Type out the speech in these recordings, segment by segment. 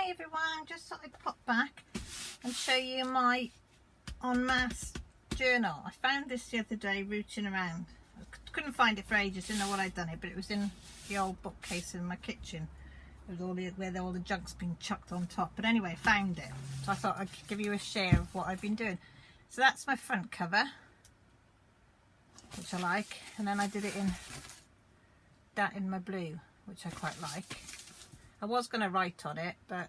Hi everyone, just thought I'd pop back and show you my en masse journal. I found this the other day rooting around. I couldn't find it for ages, didn't know what I'd done it, but it was in the old bookcase in my kitchen with where all the junk's been chucked on top. But anyway, I found it, so I thought I'd give you a share of what I've been doing. So that's my front cover, which I like, and then I did it in my blue, which I quite like. I was going to write on it, but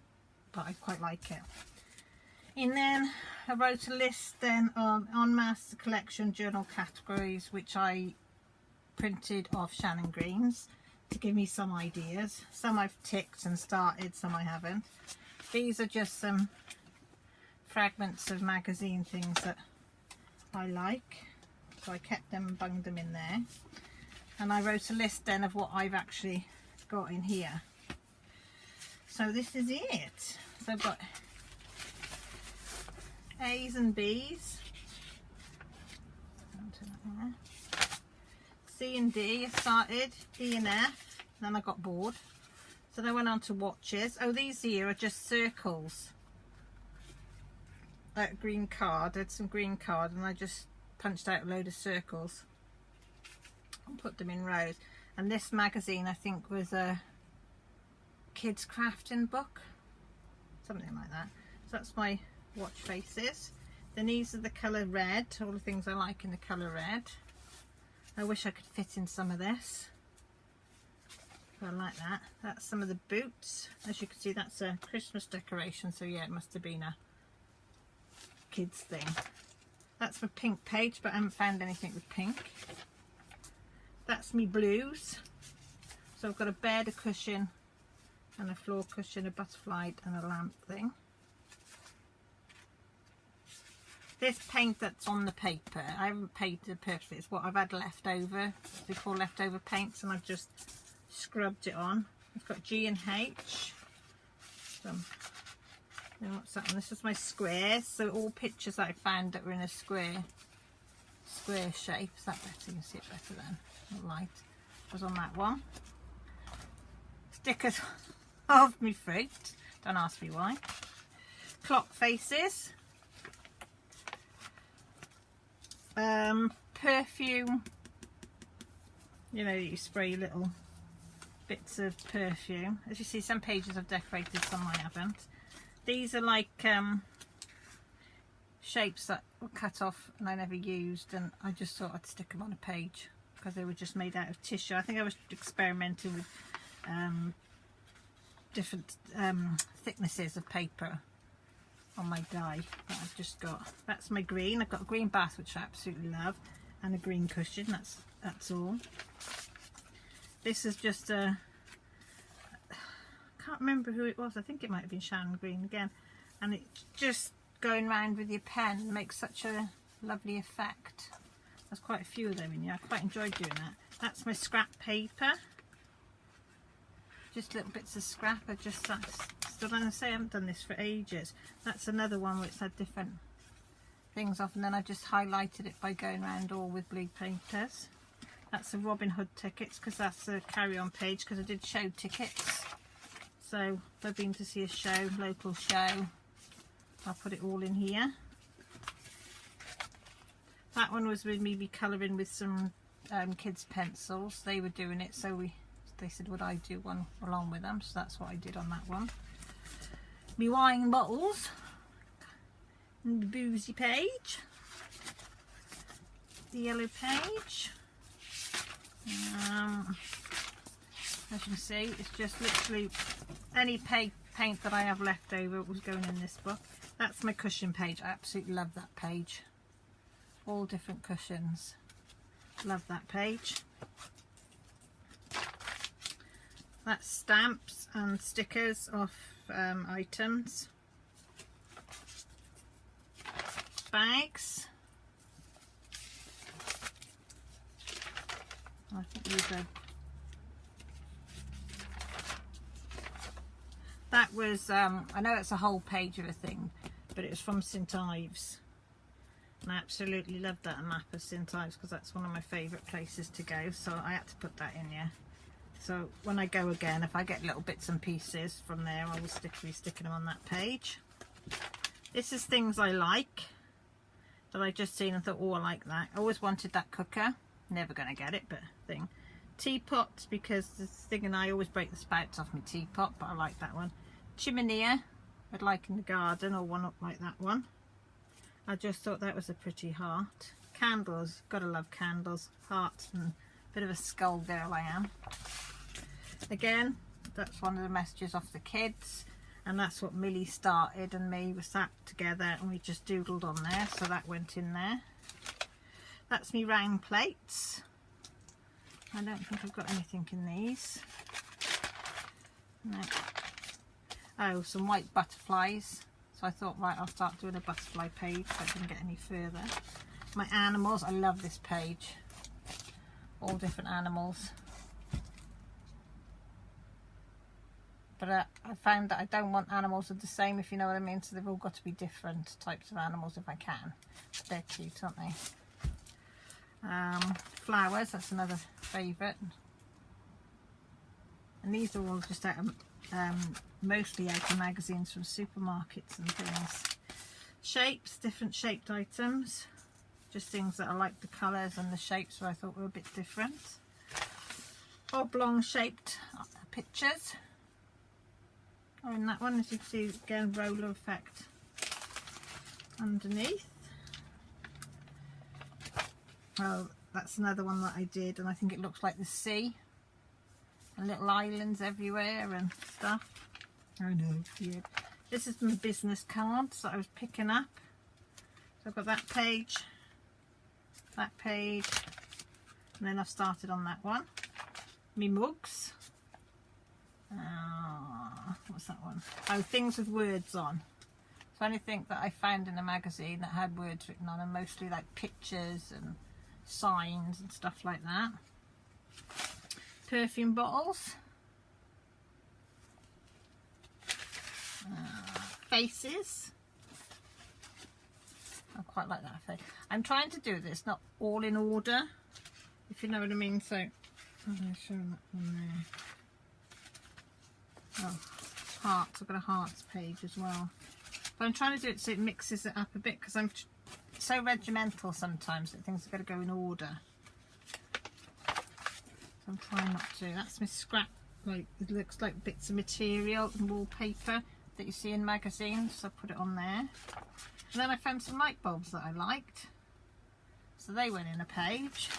I quite like it. And then I wrote a list then on en masse collection journal categories, which I printed off Shannon Green's to give me some ideas. Some I've ticked and started, some I haven't. These are just some fragments of magazine things that I like, so I kept them and bunged them in there. And I wrote a list then of what I've actually got in here. So this is it. So I've got A's and B's, C and D I started, E and F, then I got bored. So then I went on to watches. Oh, these here are just circles. That green card, I had some green card and I just punched out a load of circles and put them in rows. And this magazine I think was a kids crafting book, something like that. So that's my watch faces. Then these are the colour red, all the things I like in the colour red. I wish I could fit in some of this, but I like that. That's some of the boots. As you can see, that's a Christmas decoration, so yeah, it must have been a kids thing. That's my pink page, but I haven't found anything with pink. That's me blues. So I've got a bed, a cushion and a floor cushion, a butterfly and a lamp thing. This paint that's on the paper, I haven't painted purposely, it's what I've had left over, before leftover paints, and I've just scrubbed it on. It's got G and H. Then what's that one? This is my squares, so all pictures that I found that were in a square shape. Is that better? You can see it better then. Not light. Was on that one. Stickers of me fruit, don't ask me why. Clock faces, perfume, you know, you spray little bits of perfume. As you see, some pages I've decorated, some I haven't. These are like shapes that were cut off and I never used, and I just thought I'd stick them on a page because they were just made out of tissue. I think I was experimenting with different thicknesses of paper on my die that I've just got. That's my green. I've got a green bath, which I absolutely love, and a green cushion. That's all. This is just a, I can't remember who it was. I think it might have been Shannon Green again, and it's just going around with your pen makes such a lovely effect. There's quite a few of them in here. I quite enjoyed doing that. That's my scrap paper. Just little bits of scrap. I just still going to say I haven't done this for ages. That's another one which had different things off, and then I just highlighted it by going around all with blue painters. That's the Robin Hood tickets, because that's a carry-on page, because I did show tickets. So if I've been to see a show, local show, I'll put it all in here. That one was with me colouring with some kids' pencils. They were doing it, so they said would I do one along with them, so that's what I did on that one. Me wine bottles, and the boozy page, the yellow page. As you can see, it's just literally any paint that I have left over was going in this book. That's my cushion page. I absolutely love that page. All different cushions. Love that page. That's stamps and stickers off items. Bags. I think these are. That was, I know it's a whole page of a thing, but it was from St Ives. And I absolutely loved that map of St Ives because that's one of my favourite places to go, so I had to put that in here. So when I go again, if I get little bits and pieces from there, I will be sticking them on that page. This is things I like that I just seen and thought, oh, I like that. I always wanted that cooker. Never going to get it, but thing. Teapots, because this thing, and I always break the spouts off my teapot, but I like that one. Chimney, I'd like in the garden, or one up like that one. I just thought that was a pretty heart. Candles, gotta love candles. Hearts, and a bit of a skull girl I am. Again, that's one of the messages off the kids, and that's what Millie started, and me were sat together and we just doodled on there, so that went in there. That's me round plates. I don't think I've got anything in these. No. Oh, some white butterflies. So I thought, right, I'll start doing a butterfly page, but I didn't get any further. My animals, I love this page. All different animals. But I found that I don't want animals of the same, if you know what I mean. So they've all got to be different types of animals if I can. They're cute, aren't they? Flowers, that's another favourite. And these are all just out of, mostly out of magazines from supermarkets and things. Shapes, different shaped items. Just things that I like the colours and the shapes, so I thought were a bit different. Oblong shaped pictures. Oh, in that one, as you can see, again, roller effect underneath. Oh, that's another one that I did, and I think it looks like the sea. And little islands everywhere and stuff. I know, weird. This is my business cards that I was picking up. So I've got that page, and then I've started on that one. Me mugs. What's that one? Oh, things with words on. So anything that I found in a magazine that had words written on, and mostly like pictures and signs and stuff like that. Perfume bottles. Faces. I quite like that face. I'm trying to do this not all in order, if you know what I mean. So I'm going to show that one there. Oh, hearts. I've got a hearts page as well. But I'm trying to do it so it mixes it up a bit, because I'm so regimental sometimes that things have got to go in order. So I'm trying not to. That's my scrap, like it looks like bits of material and wallpaper that you see in magazines, so I put it on there. And then I found some light bulbs that I liked, so they went in a page.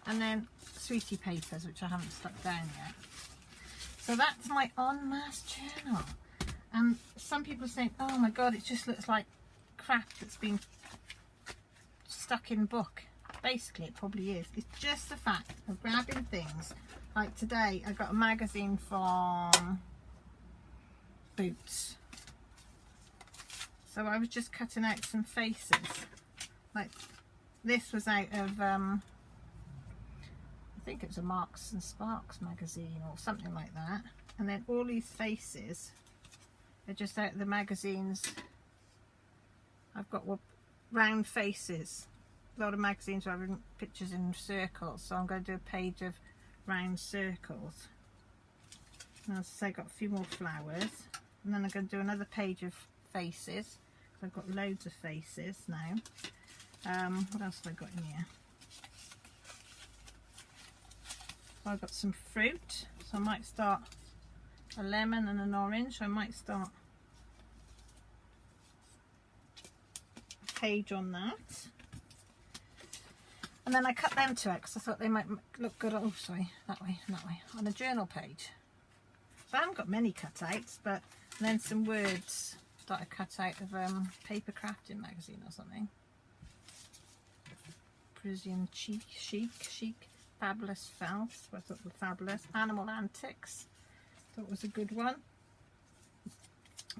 And then sweetie papers, which I haven't stuck down yet. So that's my en masse journal. And some people are saying, oh my god, it just looks like crap that's been stuck in book. Basically it probably is. It's just the fact of grabbing things. Like today I got a magazine from Boots, so I was just cutting out some faces. Like this was out of I think it was a Marks and Sparks magazine or something like that, and then all these faces are just out of the magazines. I've got round faces. A lot of magazines where I've written pictures in circles, so I'm going to do a page of round circles. And as I say, I've got a few more flowers, and then I'm going to do another page of faces. So I've got loads of faces now. What else have I got in here? So I've got some fruit, so I might start a lemon and an orange. So I might start a page on that. And then I cut them to it because I thought they might look good. Oh, sorry, that way, on a journal page. So I haven't got many cutouts, but then some words that I cut out of paper crafting magazine or something. Parisian chic, fabulous felt. I thought were fabulous. Animal antics, thought was a good one.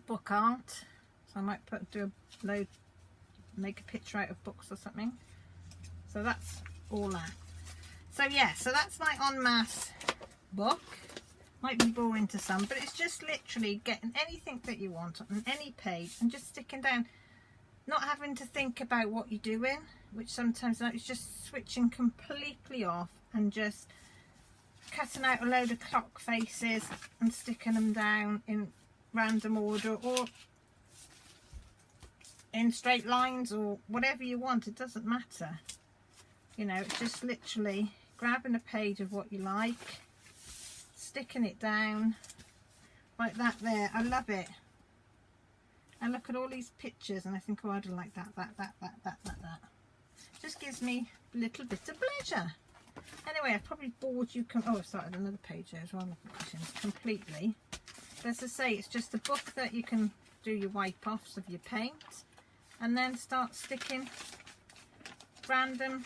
Book art, so I might make a picture out of books or something. So that's all that. So yeah, so that's my en masse book. Might be boring to some, but it's just literally getting anything that you want on any page and just sticking down, not having to think about what you're doing, which sometimes it's just switching completely off and just cutting out a load of clock faces and sticking them down in random order or in straight lines or whatever you want. It doesn't matter, you know. It's just literally grabbing a page of what you like, sticking it down like that there. I love it. I look at all these pictures and I think, oh, I'd like that. Just gives me a little bit of pleasure. Anyway, I've probably bored you. Oh, I've started another page there as well. Completely. But as I say, it's just a book that you can do your wipe-offs of your paint and then start sticking random,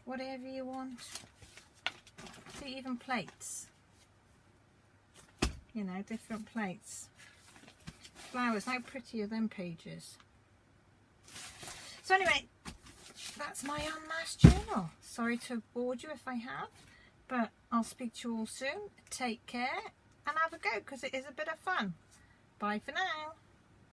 whatever you want. See, even plates. You know, different plates. Flowers, how pretty are them pages? So anyway, that's my unmasked journal. Sorry to have bored you if I have, but I'll speak to you all soon. Take care and have a go, because it is a bit of fun. Bye for now.